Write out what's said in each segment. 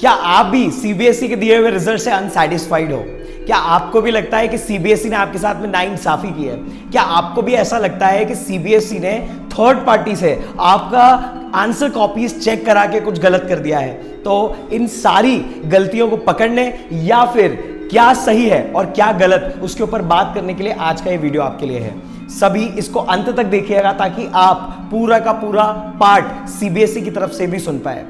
क्या आप भी सीबीएसई के दिए हुए रिजल्ट से अनसैटिस्फाइड हो? क्या आपको भी लगता है कि सीबीएसई ने आपके साथ में नाइंसाफी की है? क्या आपको भी ऐसा लगता है कि सीबीएसई ने थर्ड पार्टी से आपका आंसर कॉपीज चेक करा के कुछ गलत कर दिया है? तो इन सारी गलतियों को पकड़ने या फिर क्या सही है और क्या गलत, उसके ऊपर बात करने के लिए आज का ये वीडियो आपके लिए है। सभी इसको अंत तक देखिएगा ताकि आप पूरा का पूरा पार्ट सीबीएसई की तरफ से भी सुन पाए।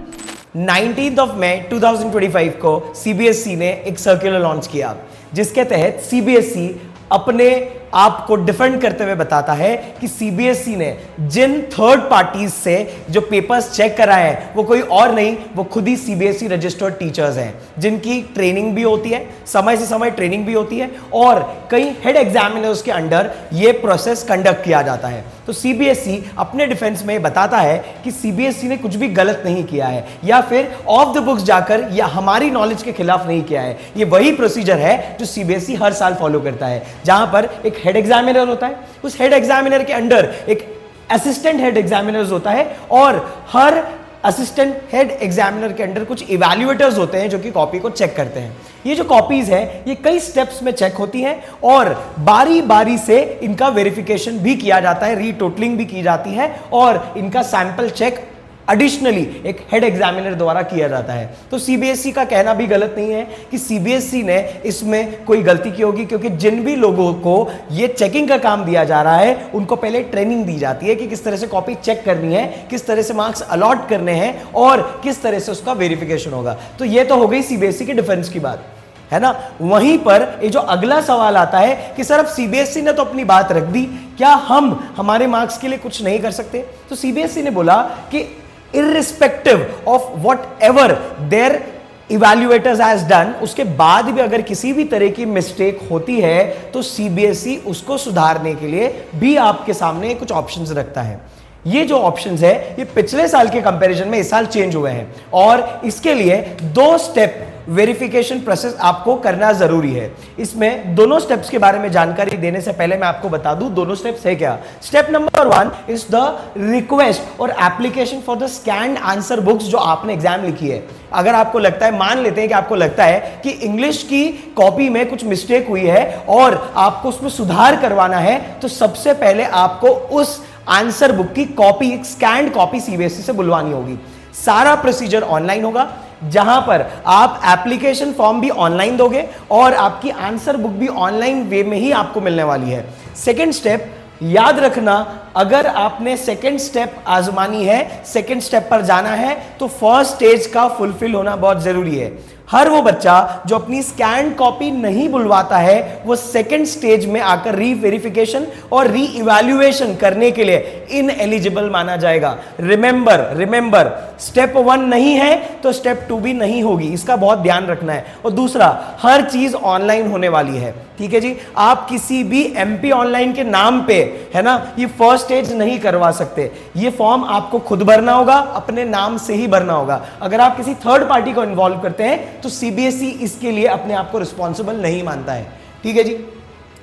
19 मई 2025 को सीबीएसई ने एक सर्कुलर लॉन्च किया जिसके तहत सीबीएसई अपने आप को डिफेंड करते हुए बताता है कि सीबीएसई ने जिन थर्ड पार्टीज से जो पेपर्स चेक कराए हैं वो कोई और नहीं, वो खुद ही सीबीएसई रजिस्टर्ड टीचर्स हैं जिनकी ट्रेनिंग भी होती है, समय से समय ट्रेनिंग भी होती है और कई हेड एग्जामिनर्स के अंडर ये प्रोसेस कंडक्ट किया जाता है। तो सीबीएसई अपने डिफेंस में बताता है कि सीबीएसई ने कुछ भी गलत नहीं किया है या फिर ऑफ द बुक्स जाकर या हमारी नॉलेज के खिलाफ नहीं किया है। ये वही प्रोसीजर है जो सीबीएसई हर साल फॉलो करता है, जहां पर एक हेड एग्जामिनर होता है, उस हेड एग्जामिनर के अंडर एक असिस्टेंट हेड एग्जामिनर होता है और हर असिस्टेंट हेड एग्जामिनर के अंडर कुछ इवैल्यूएटर्स होते हैं जो कि कॉपी को चेक करते हैं। ये जो कॉपीज है ये कई स्टेप्स में चेक होती हैं और बारी बारी से इनका वेरिफिकेशन भी किया जाता है, रीटोटलिंग भी की जाती है और इनका सैंपल चेक एडिशनली एक हेड एग्जामिनर द्वारा किया जाता है। तो सीबीएसई का कहना भी गलत नहीं है कि सीबीएसई ने इसमें कोई गलती की होगी, क्योंकि जिन भी लोगों को ये चेकिंग का काम दिया जा रहा है उनको पहले ट्रेनिंग दी जाती है कि किस तरह से कॉपी चेक करनी है, किस तरह से मार्क्स अलॉट करने हैं और किस तरह से उसका वेरिफिकेशन होगा। तो ये तो हो गई सीबीएसई के डिफेंस की बात, है ना। वहीं पर ये जो अगला सवाल आता है कि सर अब सीबीएसई ने तो अपनी बात रख दी, क्या हम हमारे मार्क्स के लिए कुछ नहीं कर सकते? तो सीबीएसई ने बोला कि irrespective of whatever their evaluators has done, उसके बाद भी अगर किसी भी तरह की मिस्टेक होती है तो सीबीएसई उसको सुधारने के लिए भी आपके सामने कुछ ऑप्शंस रखता है। ये जो ऑप्शंस है ये पिछले साल के कंपैरिजन में इस साल चेंज हुए हैं और इसके लिए 2 स्टेप वेरिफिकेशन प्रोसेस आपको करना जरूरी है। इसमें दोनों स्टेप्स के बारे में जानकारी देने से पहले मैं आपको बता दूं दोनों स्टेप्स है क्या। Step number 1 is the request और application for the scanned answer books जो आपने एग्जाम लिखी है। अगर आपको लगता है, मान लेते हैं कि आपको लगता है कि इंग्लिश की कॉपी में कुछ मिस्टेक हुई है और आपको उसमें सुधार करवाना है, तो सबसे पहले आपको उस आंसर बुक की कॉपी, एक स्कैन्ड कॉपी सीबीएसई से बुलवानी होगी। सारा प्रोसीजर ऑनलाइन होगा, जहां पर आप एप्लीकेशन फॉर्म भी ऑनलाइन दोगे और आपकी आंसर बुक भी ऑनलाइन वे में ही आपको मिलने वाली है। सेकंड स्टेप याद रखना, अगर आपने सेकंड स्टेप आजमानी है, सेकंड स्टेप पर जाना है, तो फर्स्ट स्टेज का फुलफिल होना बहुत जरूरी है। हर वो बच्चा जो अपनी स्कैन कॉपी नहीं बुलवाता है वो सेकंड स्टेज में आकर री वेरिफिकेशन और री इवैल्यूएशन करने के लिए इनएलिजिबल माना जाएगा। रिमेंबर स्टेप 1 नहीं है तो स्टेप 2 भी नहीं होगी, इसका बहुत ध्यान रखना है। और दूसरा, हर चीज ऑनलाइन होने वाली है, ठीक है जी। आप किसी भी एमपी ऑनलाइन के नाम पे, है ना, ये फर्स्ट स्टेज नहीं करवा सकते। ये फॉर्म आपको खुद भरना होगा, अपने नाम से ही भरना होगा। अगर आप किसी थर्ड पार्टी को इन्वॉल्व करते हैं तो सीबीएसई इसके लिए अपने आप को रिस्पॉन्सिबल नहीं मानता है, ठीक है जी।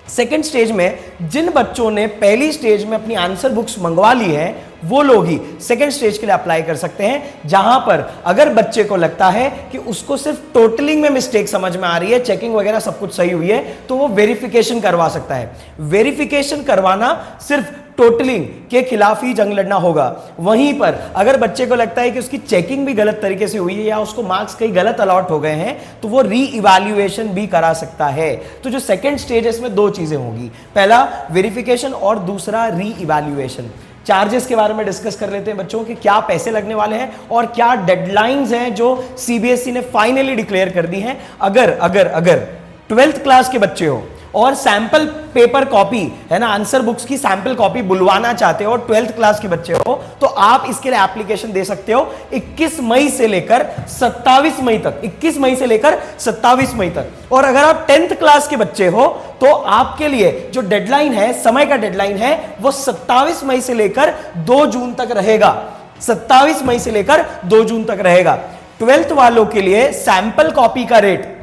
सेकेंड स्टेज में जिन बच्चों ने पहली स्टेज में अपनी आंसर बुक्स मंगवा ली है वो लोग ही सेकेंड स्टेज के लिए अप्लाई कर सकते हैं, जहां पर अगर बच्चे को लगता है कि उसको सिर्फ टोटलिंग में मिस्टेक समझ में आ रही है, चेकिंग वगैरह सब कुछ सही हुई है, तो वो वेरिफिकेशन करवा सकता है। वेरिफिकेशन करवाना सिर्फ टोटलिंग के खिलाफ ही जंग लड़ना होगा। वहीं पर अगर बच्चे को लगता है कि उसकी चेकिंग भी गलत तरीके से हुई है या उसको मार्क्स कहीं गलत अलॉट हो गए हैं तो वो री इवैल्यूएशन भी करा सकता है। तो जो सेकंड स्टेज है इसमें 2 चीजें होंगी, पहला वेरिफिकेशन और दूसरा री इवैल्यूएशन। चार्जेस के बारे में डिस्कस कर लेते हैं बच्चों के, क्या पैसे लगने वाले हैं और क्या डेडलाइंस हैं जो सीबीएसई ने फाइनली डिक्लेयर कर दी हैं। अगर 12th क्लास के बच्चे हो और सैंपल पेपर कॉपी, है ना, आंसर बुक्स की सैंपल कॉपी बुलवाना चाहते हो, 12th क्लास के बच्चे हो, तो आप इसके लिए एप्लीकेशन दे सकते हो 21 मई से लेकर 27 मई तक, 21 मई से लेकर 27 मई तक। और अगर आप 10th क्लास के बच्चे हो तो आपके लिए जो डेडलाइन है, समय का डेडलाइन है, वो 27 मई से लेकर 2 जून तक रहेगा। 27 मई से लेकर 2 जून तक रहेगा। 12th वालों के लिए सैंपल कॉपी का रेट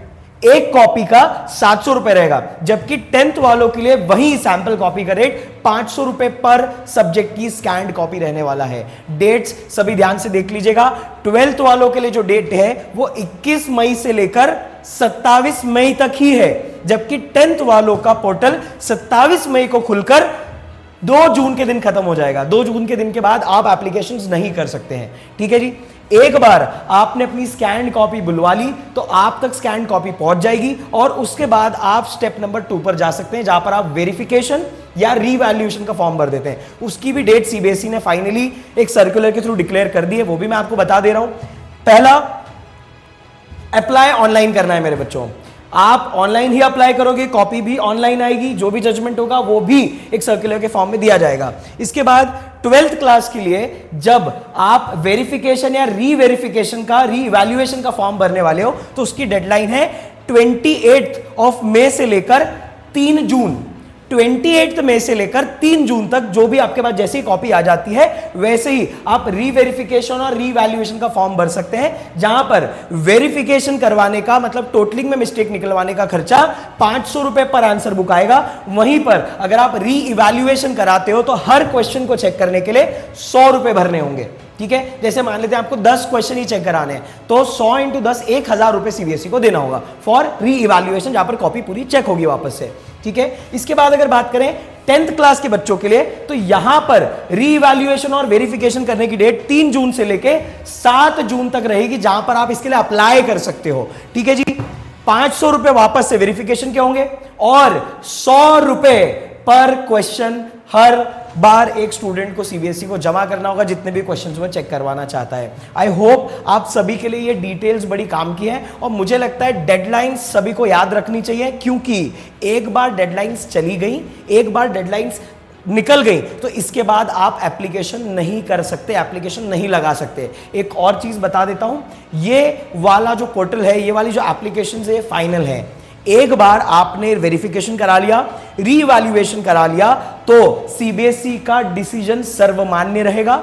एक कॉपी का 700 रुपए रहेगा, जबकि 10th वालों के लिए वही सैंपल कॉपी का रेट 500 रुपए पर सब्जेक्ट की स्कैंड कॉपी रहने वाला है। डेट्स सभी ध्यान से देख लीजिएगा। 12th वालों के लिए जो डेट है वो 21 मई से लेकर 27 मई तक ही है, जबकि 10th वालों का पोर्टल 27 मई को खुलकर 2 जून के दिन खत्म हो जाएगा। 2 जून के दिन के बाद आप एप्लीकेशंस नहीं कर सकते हैं। ठीक है जी। एक बार आपने अपनी स्कैन कॉपी बुलवा ली तो आप तक स्कैन कॉपी पहुंच जाएगी और उसके बाद आप स्टेप नंबर 2 पर जा सकते हैं, जहां पर आप वेरिफिकेशन या रीवैल्यूएशन का फॉर्म भर देते हैं। उसकी भी डेट सीबीएसई ने फाइनली एक सर्कुलर के थ्रू डिक्लेयर कर दी है, वो भी मैं आपको बता दे रहा हूं। पहला, अप्लाई ऑनलाइन करना है मेरे बच्चों। आप ऑनलाइन ही अप्लाई करोगे, कॉपी भी ऑनलाइन आएगी, जो भी जजमेंट होगा वो भी एक सर्कुलर के फॉर्म में दिया जाएगा। इसके बाद 12th क्लास के लिए जब आप वेरिफिकेशन या रीवेरिफिकेशन का रीइवैल्यूएशन का फॉर्म भरने वाले हो तो उसकी डेडलाइन है 28 मई से लेकर 3 जून। 28 मई से लेकर 3 जून तक जो भी आपके पास जैसी कॉपी आ जाती है वैसे ही आप रीवेरिफिकेशन और रीवैल्यूएशन का फॉर्म भर सकते हैं, जहां पर वेरिफिकेशन करवाने का मतलब टोटलिंग में मिस्टेक निकलवाने का खर्चा 500 रुपए पर आंसर बुक आएगा। वहीं पर अगर आप रीइवैल्यूएशन कराते हो तो हर क्वेश्चन को चेक करने के लिए 100 रुपए भरने होंगे। ठीक है, जैसे मान लेते हैं आपको 10 क्वेश्चन ही चेक कराने हैं तो 100 × 10 1000 रुपए सीबीएसई को देना होगा फॉर रीइवैल्यूएशन, जहां पर कॉपी पूरी चेक होगी वापस से। ठीक है, इसके बाद अगर बात करें 10th क्लास के बच्चों के लिए तो यहां पर रीइवैल्यूएशन और वेरिफिकेशन करने की डेट 3 जून से लेके 7 जून तक रहेगी, जहां पर आप इसके लिए अप्लाई कर सकते हो। ठीक है जी। 500 रुपए वापस से वेरिफिकेशन के होंगे और 100 रुपए पर क्वेश्चन हर बार एक स्टूडेंट को सीबीएसई को जमा करना होगा जितने भी क्वेश्चंस वो चेक करवाना चाहता है। आई होप आप सभी के लिए ये डिटेल्स बड़ी काम की है और मुझे लगता है डेडलाइंस सभी को याद रखनी चाहिए, क्योंकि एक बार डेडलाइंस चली गई, एक बार डेडलाइंस निकल गई तो इसके बाद आप एप्लीकेशन नहीं कर सकते, एप्लीकेशन नहीं लगा सकते। एक और चीज बता देता हूं, ये वाला जो पोर्टल है, ये वाली जो एप्लीकेशन है, फाइनल है। एक बार आपने वेरिफिकेशन करा लिया, रीवैल्यूएशन करा लिया तो सीबीएसई का डिसीजन सर्वमान्य रहेगा।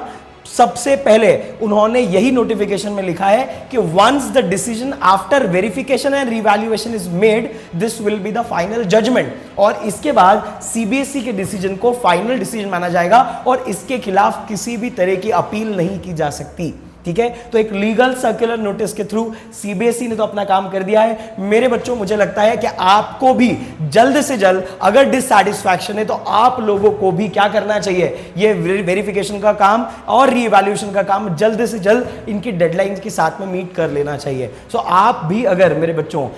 सबसे पहले उन्होंने यही नोटिफिकेशन में लिखा है कि once the decision after verification and revaluation is made this will be the final judgement, और इसके बाद सीबीएसई के डिसीजन को फाइनल डिसीजन माना जाएगा और इसके खिलाफ किसी भी तरह की अपील नहीं की जा सकती। ठीक है, तो एक लीगल सर्कुलर नोटिस के थ्रू सीबीएसई ने तो अपना काम कर दिया है। मेरे बच्चों, मुझे लगता है कि आपको भी जल्द से जल्द अगर डिससैटिस्फैक्शन है तो आप लोगों को भी क्या करना चाहिए, ये वेरिफिकेशन का काम और रीइवैल्यूएशन का काम जल्द से जल्द इनकी डेडलाइंस के साथ में मीट कर लेना चाहिए। सो आप भी अगर मेरे बच्चों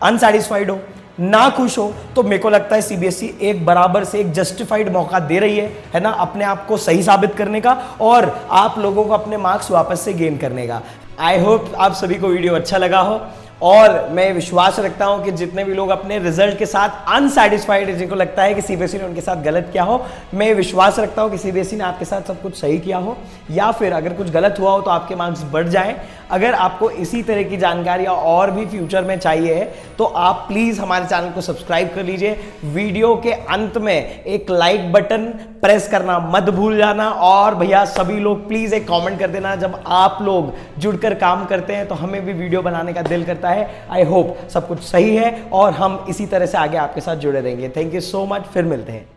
अनसैटिस्फाइड हो, ना खुश हो, तो मेरे को लगता है सीबीएसई एक बराबर से एक जस्टिफाइड मौका दे रही है ना, अपने आप को सही साबित करने का और आप लोगों को अपने मार्क्स वापस से गेन करने का। आई होप आप सभी को वीडियो अच्छा लगा हो और मैं विश्वास रखता हूं कि जितने भी लोग अपने रिजल्ट के साथ अनसैटिस्फाइड है, जिनको लगता है कि सीबीएसई ने उनके साथ गलत किया हो, मैं विश्वास रखता हूं कि सीबीएसई ने आपके साथ सब कुछ सही किया हो, या फिर अगर कुछ गलत हुआ हो तो आपके मार्क्स बढ़ जाएं। अगर आपको इसी तरह की जानकारी और भी फ्यूचर में चाहिए तो आप प्लीज हमारे चैनल को सब्सक्राइब कर लीजिए। वीडियो के अंत में एक लाइक बटन प्रेस करना मत भूल जाना, और भैया सभी लोग प्लीज एक कमेंट कर देना। जब आप लोग जुड़कर काम करते हैं तो हमें भी वीडियो बनाने का दिल करता है। आई होप सब कुछ सही है और हम इसी तरह से आगे आपके साथ जुड़े रहेंगे। थैंक यू सो मच, फिर मिलते हैं।